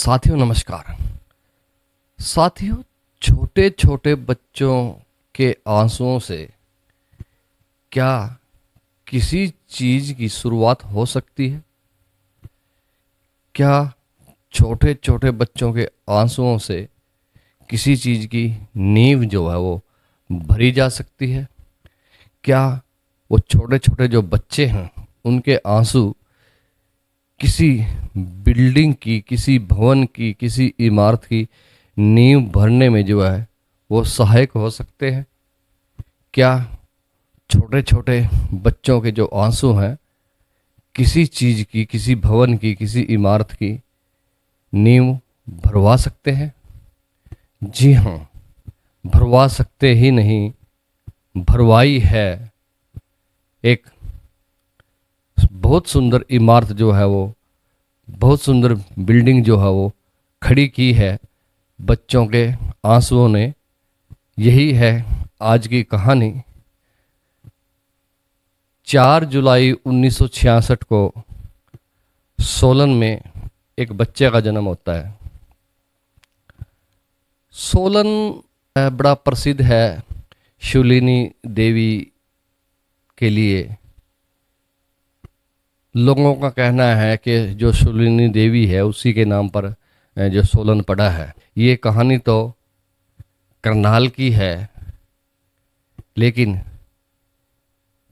साथियों नमस्कार। साथियों, छोटे छोटे बच्चों के आंसुओं से क्या किसी चीज की शुरुआत हो सकती है? क्या छोटे छोटे बच्चों के आंसुओं से किसी चीज की नींव जो है वो भरी जा सकती है? क्या वो छोटे छोटे जो बच्चे हैं उनके आंसू किसी बिल्डिंग की, किसी भवन की, किसी इमारत की नींव भरने में जो है वो सहायक हो सकते हैं? क्या छोटे छोटे बच्चों के जो आंसू हैं किसी चीज की, किसी भवन की, किसी इमारत की नींव भरवा सकते हैं? जी हाँ, भरवा सकते ही नहीं, भरवाई है। एक बहुत सुंदर इमारत जो है वो, बहुत सुंदर बिल्डिंग जो है वो खड़ी की है बच्चों के आंसुओं ने। यही है आज की कहानी। 4 जुलाई 1966 को सोलन में एक बच्चे का जन्म होता है। सोलन बड़ा प्रसिद्ध है शूलिनी देवी के लिए। लोगों का कहना है कि जो शूलिनी देवी है उसी के नाम पर जो सोलन पड़ा है। ये कहानी तो करनाल की है, लेकिन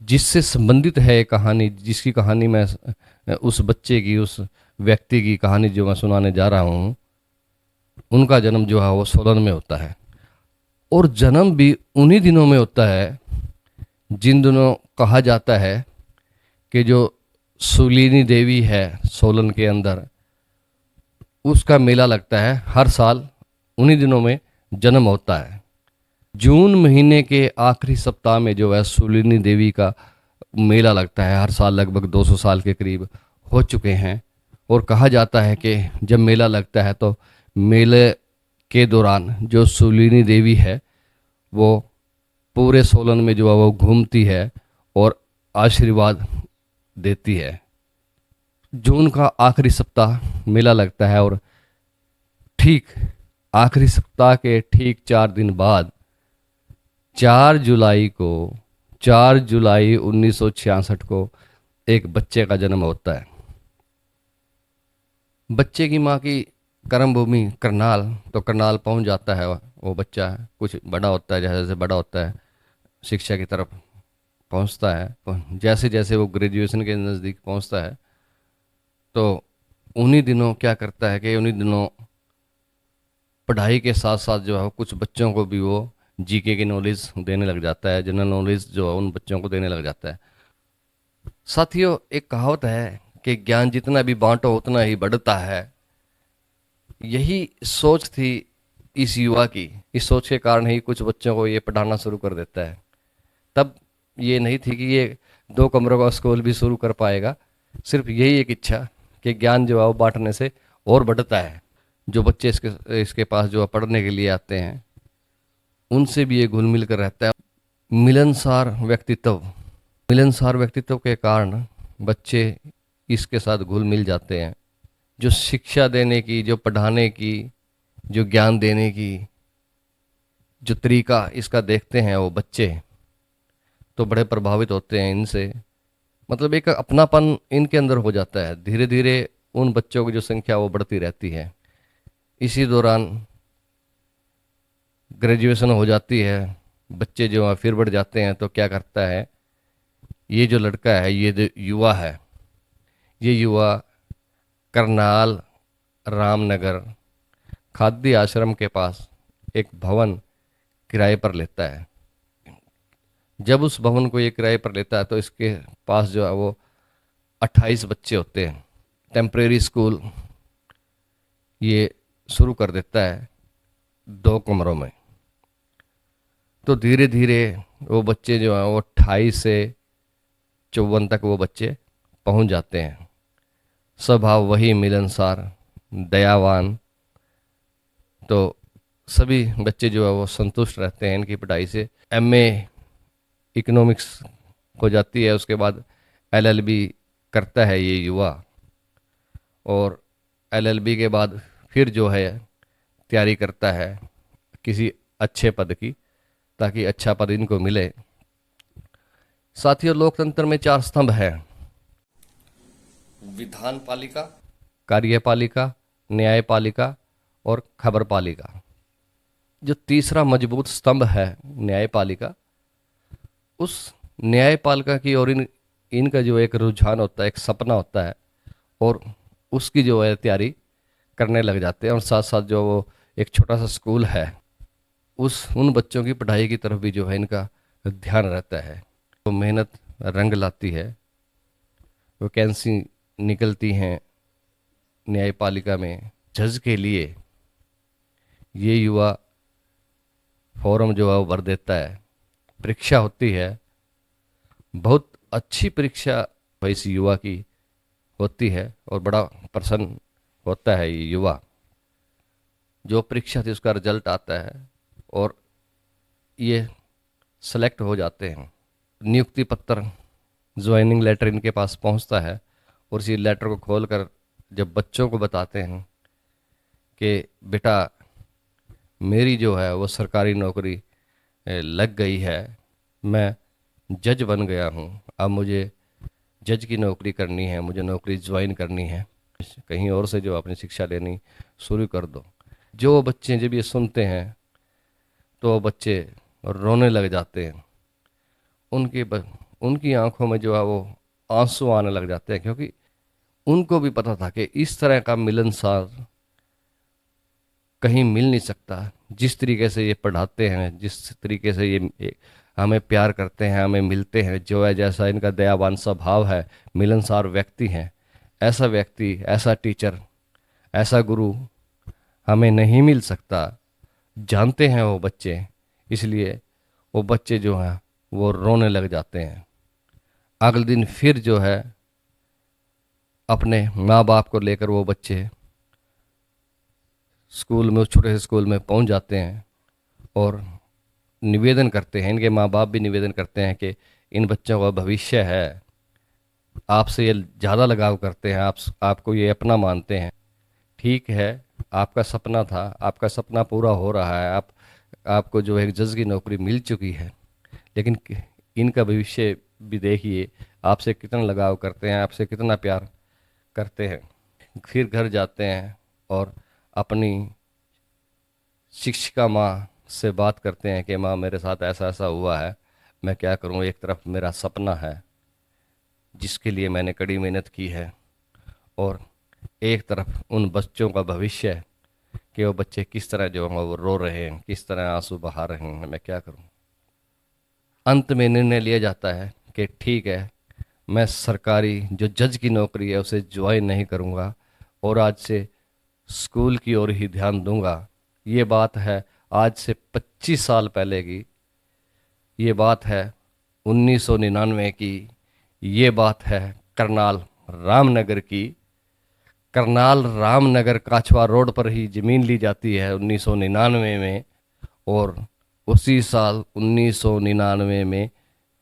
जिससे संबंधित है ये कहानी, जिसकी कहानी मैं उस बच्चे की, उस व्यक्ति की कहानी जो मैं सुनाने जा रहा हूँ, उनका जन्म जो है वो सोलन में होता है। और जन्म भी उन्हीं दिनों में होता है जिन दिनों कहा जाता है कि जो शूलिनी देवी है सोलन के अंदर, उसका मेला लगता है हर साल। उन्हीं दिनों में जन्म होता है। जून महीने के आखिरी सप्ताह में जो है शूलिनी देवी का मेला लगता है हर साल। लगभग 200 साल के करीब हो चुके हैं। और कहा जाता है कि जब मेला लगता है तो मेले के दौरान जो शूलिनी देवी है वो पूरे सोलन में जो है वो घूमती है और आशीर्वाद देती है। जून का आखिरी सप्ताह मेला लगता है और ठीक आखिरी सप्ताह के ठीक 4 दिन बाद 4 जुलाई को, 4 जुलाई 1966 को एक बच्चे का जन्म होता है। बच्चे की माँ की कर्म भूमि करनाल, तो करनाल पहुंच जाता है वो बच्चा। कुछ बड़ा होता है, जैसे जैसे बड़ा होता है शिक्षा की तरफ पहुंचता है, तो जैसे जैसे वो ग्रेजुएशन के नज़दीक पहुंचता है तो उन्हीं दिनों क्या करता है कि उन्हीं दिनों पढ़ाई के साथ साथ जो है कुछ बच्चों को भी वो जीके की नॉलेज देने लग जाता है, जनरल नॉलेज जो है उन बच्चों को देने लग जाता है। साथियों, एक कहावत है कि ज्ञान जितना भी बांटो उतना ही बढ़ता है। यही सोच थी इस युवा की। इस सोच के कारण ही कुछ बच्चों को ये पढ़ाना शुरू कर देता है। तब ये नहीं थी कि ये 2 कमरों का स्कूल भी शुरू कर पाएगा। सिर्फ यही एक इच्छा कि ज्ञान जो है वो बांटने से और बढ़ता है। जो बच्चे इसके पास जो पढ़ने के लिए आते हैं उनसे भी ये घुल मिल कर रहता है। मिलनसार व्यक्तित्व, मिलनसार व्यक्तित्व के कारण बच्चे इसके साथ घुल मिल जाते हैं। जो शिक्षा देने की, जो पढ़ाने की, जो ज्ञान देने की जो तरीका इसका देखते हैं वो बच्चे, तो बड़े प्रभावित होते हैं इनसे। मतलब एक अपनापन इनके अंदर हो जाता है। धीरे धीरे उन बच्चों की जो संख्या वो बढ़ती रहती है। इसी दौरान ग्रेजुएशन हो जाती है, बच्चे जो हैं फिर बढ़ जाते हैं। तो क्या करता है ये जो लड़का है, ये जो युवा है, ये युवा करनाल रामनगर खादी आश्रम के पास एक भवन किराए पर लेता है। जब उस भवन को ये किराए पर लेता है तो इसके पास जो है वो 28 बच्चे होते हैं। टेम्परेरी स्कूल ये शुरू कर देता है 2 कमरों में। तो धीरे धीरे वो बच्चे जो हैं वो 28 से 54 तक वो बच्चे पहुंच जाते हैं। स्वभाव वही मिलनसार, दयावान। तो सभी बच्चे जो है वो संतुष्ट रहते हैं इनकी पढ़ाई से। एमए इकोनॉमिक्स हो जाती है, उसके बाद एलएलबी करता है ये युवा। और एलएलबी के बाद फिर जो है तैयारी करता है किसी अच्छे पद की, ताकि अच्छा पद इनको मिले। साथियों, लोकतंत्र में 4 स्तंभ हैं: विधान पालिका, कार्यपालिका, न्यायपालिका और खबरपालिका। जो तीसरा मजबूत स्तंभ है न्यायपालिका, उस न्यायपालिका की ओर इनका जो एक रुझान होता है, एक सपना होता है, और उसकी जो है तैयारी करने लग जाते हैं। और साथ साथ जो वो एक छोटा सा स्कूल है, उन बच्चों की पढ़ाई की तरफ भी जो है इनका ध्यान रहता है। तो मेहनत रंग लाती है, वैकेंसी निकलती हैं न्यायपालिका में जज के लिए। ये युवा फॉर्म जो है वो भर देता है, परीक्षा होती है, बहुत अच्छी परीक्षा इस युवा की होती है, और बड़ा प्रसन्न होता है ये युवा। जो परीक्षा थी उसका रिजल्ट आता है और ये सेलेक्ट हो जाते हैं। नियुक्ति पत्र, ज्वाइनिंग लेटर इनके पास पहुंचता है, और इसी लेटर को खोलकर जब बच्चों को बताते हैं कि बेटा मेरी जो है वो सरकारी नौकरी लग गई है, मैं जज बन गया हूँ, अब मुझे जज की नौकरी करनी है, मुझे नौकरी ज्वाइन करनी है, कहीं और से जो अपनी शिक्षा लेनी शुरू कर दो। जो बच्चे जब ये सुनते हैं तो वो बच्चे रोने लग जाते हैं। उनकी आंखों में जो है वो आंसू आने लग जाते हैं, क्योंकि उनको भी पता था कि इस तरह का मिलनसार कहीं मिल नहीं सकता। जिस तरीके से ये पढ़ाते हैं, जिस तरीके से ये हमें प्यार करते हैं, हमें मिलते हैं, जो है जैसा इनका दयावान स्वभाव है, मिलनसार व्यक्ति हैं, ऐसा व्यक्ति, ऐसा टीचर, ऐसा गुरु हमें नहीं मिल सकता, जानते हैं वो बच्चे। इसलिए वो बच्चे जो हैं वो रोने लग जाते हैं। अगले दिन फिर जो है अपने माँ बाप को लेकर वो बच्चे स्कूल में, उस छोटे से स्कूल में पहुंच जाते हैं और निवेदन करते हैं। इनके माँ बाप भी निवेदन करते हैं कि इन बच्चों का भविष्य है, आपसे ये ज़्यादा लगाव करते हैं, आपको ये अपना मानते हैं। ठीक है, आपका सपना था, आपका सपना पूरा हो रहा है, आपको जो है जज की नौकरी मिल चुकी है, लेकिन इनका भविष्य भी देखिए, आपसे कितना लगाव करते हैं, आपसे कितना प्यार करते हैं। फिर घर जाते हैं और अपनी शिक्षिका माँ से बात करते हैं कि माँ मेरे साथ ऐसा ऐसा हुआ है, मैं क्या करूँ। एक तरफ मेरा सपना है जिसके लिए मैंने कड़ी मेहनत की है, और एक तरफ उन बच्चों का भविष्य है कि वो बच्चे किस तरह जो है वो रो रहे हैं, किस तरह आंसू बहा रहे हैं, मैं क्या करूँ। अंत में निर्णय लिया जाता है कि ठीक है, मैं सरकारी जो जज की नौकरी है उसे ज्वाइन नहीं करूँगा, और आज से स्कूल की ओर ही ध्यान दूंगा। ये बात है आज से 25 साल पहले की, ये बात है 1999 की, ये बात है करनाल रामनगर की। करनाल रामनगर काछवा रोड पर ही ज़मीन ली जाती है 1999 में, और उसी साल 1999 में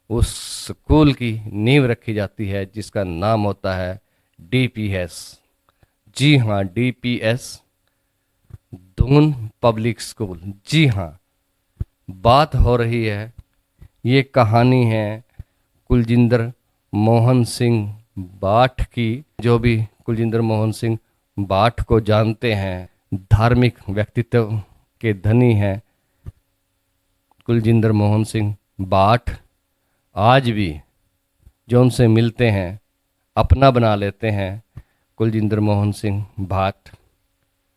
उस स्कूल की नींव रखी जाती है जिसका नाम होता है डीपीएस। जी हाँ, डीपीएस, दून पब्लिक स्कूल। जी हाँ, बात हो रही है, ये कहानी है कुलजिंदर मोहन सिंह बाठ की। जो भी कुलजिंदर मोहन सिंह बाठ को जानते हैं, धार्मिक व्यक्तित्व के धनी हैं कुलजिंदर मोहन सिंह बाठ, आज भी जो उनसे मिलते हैं अपना बना लेते हैं कुलजिंदर मोहन सिंह भाट।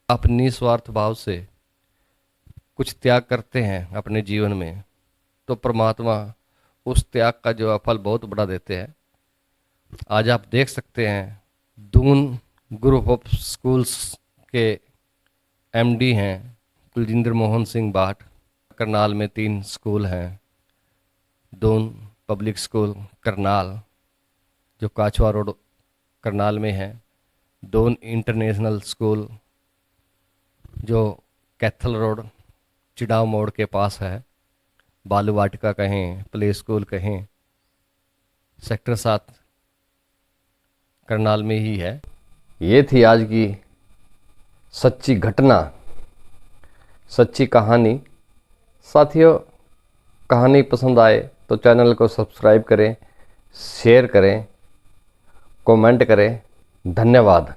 आप निस्वार्थ भाव से कुछ त्याग करते हैं अपने जीवन में, तो परमात्मा उस त्याग का जो है फल बहुत बड़ा देते हैं। आज आप देख सकते हैं दून ग्रुप ऑफ स्कूल्स के एमडी हैं कुलजिंदर मोहन सिंह भाट। करनाल में 3 स्कूल हैं, दून पब्लिक स्कूल करनाल जो काछवा रोड करनाल में है, दून इंटरनेशनल स्कूल जो कैथल रोड चिड़ाव मोड़ के पास है, बालू वाटिका कहें, प्ले स्कूल कहें, सेक्टर 7 करनाल में ही है। ये थी आज की सच्ची घटना, सच्ची कहानी। साथियों, कहानी पसंद आए तो चैनल को सब्सक्राइब करें, शेयर करें, कमेंट करें। धन्यवाद।